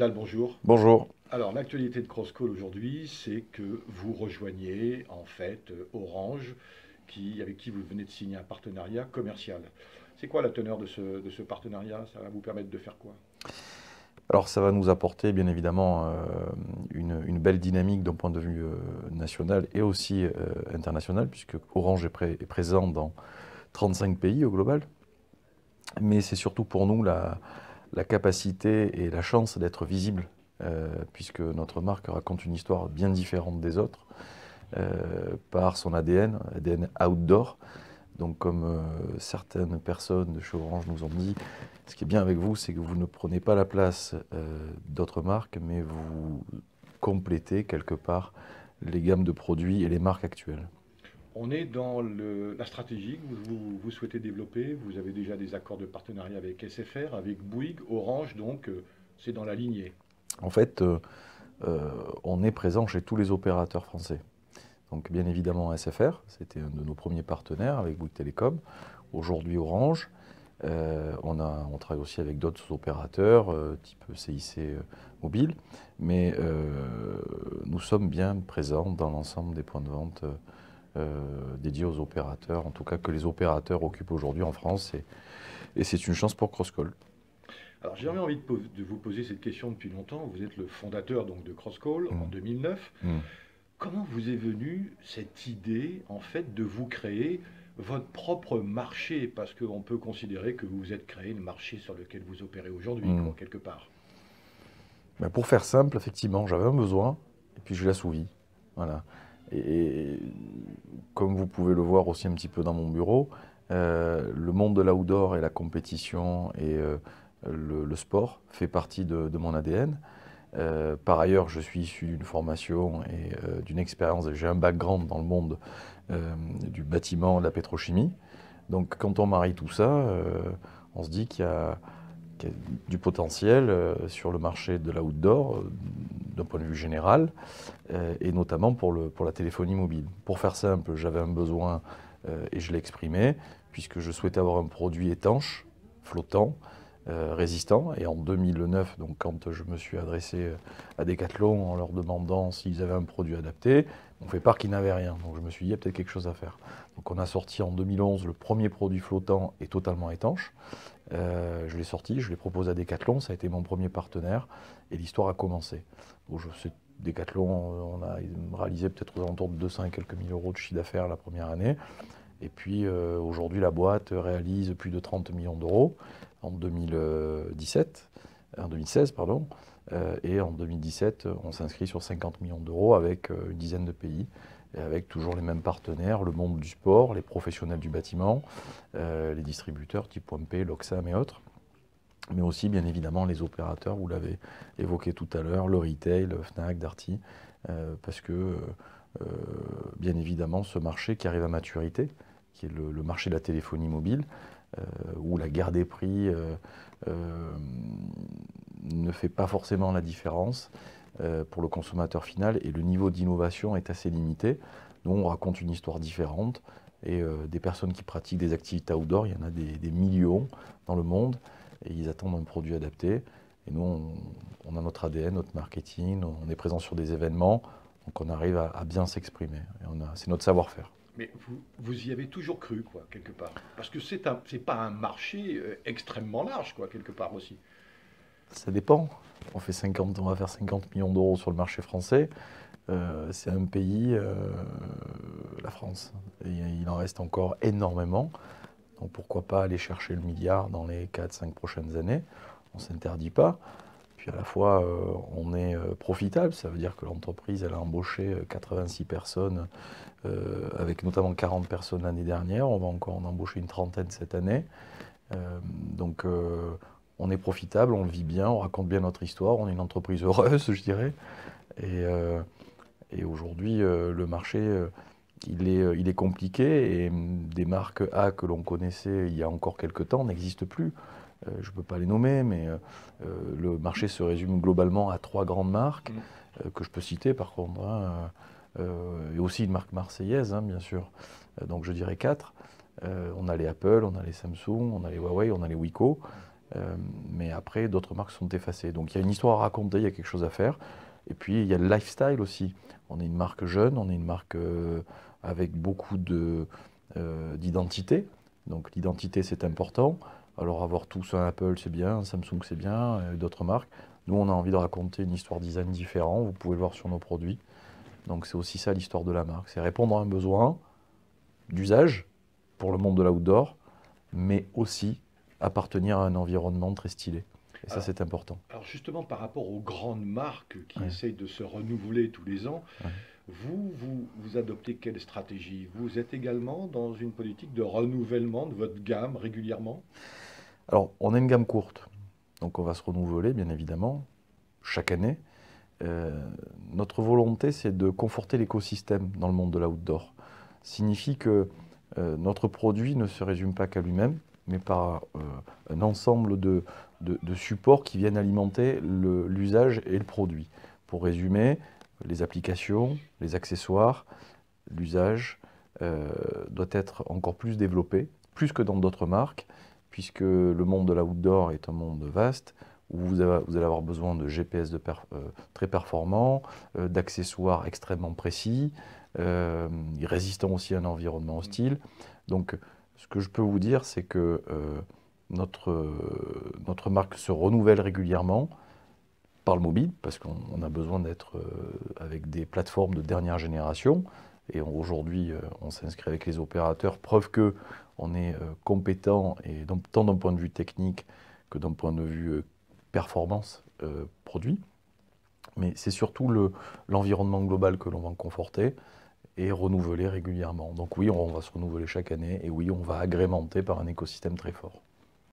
Vidal, bonjour. Bonjour. Alors, l'actualité de Crosscall aujourd'hui, c'est que vous rejoignez en fait Orange, avec qui vous venez de signer un partenariat commercial. C'est quoi la teneur de ce partenariat? Ça va vous permettre de faire quoi? Alors ça va nous apporter bien évidemment une belle dynamique d'un point de vue national et aussi international, puisque Orange est présent dans 35 pays au global. Mais c'est surtout pour nous la capacité et la chance d'être visible, puisque notre marque raconte une histoire bien différente des autres, par son ADN outdoor. Donc comme certaines personnes de chez Orange nous ont dit, ce qui est bien avec vous, c'est que vous ne prenez pas la place d'autres marques, mais vous complétez quelque part les gammes de produits et les marques actuelles. On est dans la stratégie que vous souhaitez développer. Vous avez déjà des accords de partenariat avec SFR, avec Bouygues, Orange, donc c'est dans la lignée. En fait, on est présent chez tous les opérateurs français. Donc bien évidemment SFR, c'était un de nos premiers partenaires avec Bouygues Télécom. Aujourd'hui Orange. On travaille aussi avec d'autres opérateurs, type CIC mobile, mais nous sommes bien présents dans l'ensemble des points de vente dédiés aux opérateurs, en tout cas que les opérateurs occupent aujourd'hui en France, et c'est une chance pour Crosscall. Alors j'avais envie de vous poser cette question depuis longtemps. Vous êtes le fondateur donc de Crosscall en Mm. 2009. Mm. Comment vous est venue cette idée, en fait, de vous créer votre propre marché? Parce qu'on peut considérer que vous vous êtes créé le marché sur lequel vous opérez aujourd'hui, Mm. quoi, quelque part. Ben, pour faire simple, effectivement, j'avais un besoin, et puis je l'ai assouvi. Voilà. Et comme vous pouvez le voir aussi un petit peu dans mon bureau, le monde de l'outdoor et la compétition et le sport fait partie de mon ADN. Par ailleurs, je suis issu d'une formation et d'une expérience, j'ai un background dans le monde du bâtiment, de la pétrochimie. Donc quand on marie tout ça, on se dit qu'il y a du potentiel sur le marché de l'outdoor, d'un point de vue général, et notamment pour la téléphonie mobile. Pour faire simple, j'avais un besoin et je l'ai exprimé, puisque je souhaitais avoir un produit étanche, flottant, résistant. Et en 2009, donc quand je me suis adressé à Decathlon en leur demandant s'ils avaient un produit adapté, on fait part qu'ils n'avaient rien. Donc je me suis dit, il y a peut-être quelque chose à faire. Donc on a sorti en 2011 le premier produit flottant et totalement étanche. Je l'ai sorti, je l'ai proposé à Decathlon, ça a été mon premier partenaire et l'histoire a commencé. Donc, Decathlon, on a réalisé peut-être aux alentours de 200 et quelques mille euros de chiffre d'affaires la première année. Et puis aujourd'hui, la boîte réalise plus de 30 millions d'euros en 2017, en 2016, pardon. Et en 2017, on s'inscrit sur 50 millions d'euros avec une dizaine de pays, et avec toujours les mêmes partenaires, le monde du sport, les professionnels du bâtiment, les distributeurs type P, Loxam et autres, mais aussi bien évidemment les opérateurs, vous l'avez évoqué tout à l'heure, le retail, Fnac, Darty, parce que bien évidemment ce marché qui arrive à maturité, qui est le marché de la téléphonie mobile, où la guerre des prix ne fait pas forcément la différence pour le consommateur final, et le niveau d'innovation est assez limité. Nous, on raconte une histoire différente, et des personnes qui pratiquent des activités outdoor, il y en a des millions dans le monde, et ils attendent un produit adapté. Et nous, on a notre ADN, notre marketing, on est présent sur des événements, donc on arrive à bien s'exprimer. C'est notre savoir-faire. Mais vous y avez toujours cru, quoi, quelque part. Parce que c'est pas un marché extrêmement large, quoi, quelque part aussi. Ça dépend. On va faire 50 millions d'euros sur le marché français. C'est un pays, la France. Et il en reste encore énormément. Donc pourquoi pas aller chercher le milliard dans les 4-5 prochaines années. On ne s'interdit pas. Puis à la fois, on est profitable. Ça veut dire que l'entreprise, elle a embauché 86 personnes, avec notamment 40 personnes l'année dernière. On va encore en embaucher une trentaine cette année. Donc on est profitable, on le vit bien, on raconte bien notre histoire, on est une entreprise heureuse, je dirais. Et, euh, et aujourd'hui, le marché, il est compliqué, et des marques A que l'on connaissait il y a encore quelques temps n'existent plus. Je ne peux pas les nommer, mais le marché se résume globalement à trois grandes marques, Mm. que je peux citer par contre, hein, et aussi une marque marseillaise, hein, bien sûr. Donc je dirais quatre. On a les Apple, on a les Samsung, on a les Huawei, on a les Wiko. Mais après, d'autres marques sont effacées. Donc il y a une histoire à raconter, il y a quelque chose à faire. Et puis il y a le lifestyle aussi. On est une marque jeune, on est une marque avec beaucoup d'identité. Donc l'identité, c'est important. Alors avoir tous un Apple, c'est bien, un Samsung, c'est bien, d'autres marques. Nous, on a envie de raconter une histoire design différente. Vous pouvez le voir sur nos produits. Donc c'est aussi ça l'histoire de la marque. C'est répondre à un besoin d'usage pour le monde de l'outdoor, mais aussi appartenir à un environnement très stylé. Et ça, c'est important. Alors justement, par rapport aux grandes marques qui Ouais. essayent de se renouveler tous les ans, Ouais. vous adoptez quelle stratégie? Vous êtes également dans une politique de renouvellement de votre gamme régulièrement? Alors, on a une gamme courte, donc on va se renouveler, bien évidemment, chaque année. Notre volonté, c'est de conforter l'écosystème dans le monde de l'outdoor. Signifie que notre produit ne se résume pas qu'à lui-même, mais par un ensemble de supports qui viennent alimenter l'usage et le produit. Pour résumer, les applications, les accessoires, l'usage doit être encore plus développé, plus que dans d'autres marques, puisque le monde de l'outdoor est un monde vaste, où vous allez avoir besoin de GPS très performants, d'accessoires extrêmement précis, résistants aussi à un environnement hostile. Donc, ce que je peux vous dire, c'est que notre marque se renouvelle régulièrement par le mobile, parce qu'on a besoin d'être avec des plateformes de dernière génération. Et aujourd'hui, on s'inscrit avec les opérateurs, preuve qu'on est compétent, et tant d'un point de vue technique que d'un point de vue performance produit. Mais c'est surtout l'environnement global que l'on va conforter et renouveler régulièrement. Donc oui, on va se renouveler chaque année, et oui, on va agrémenter par un écosystème très fort.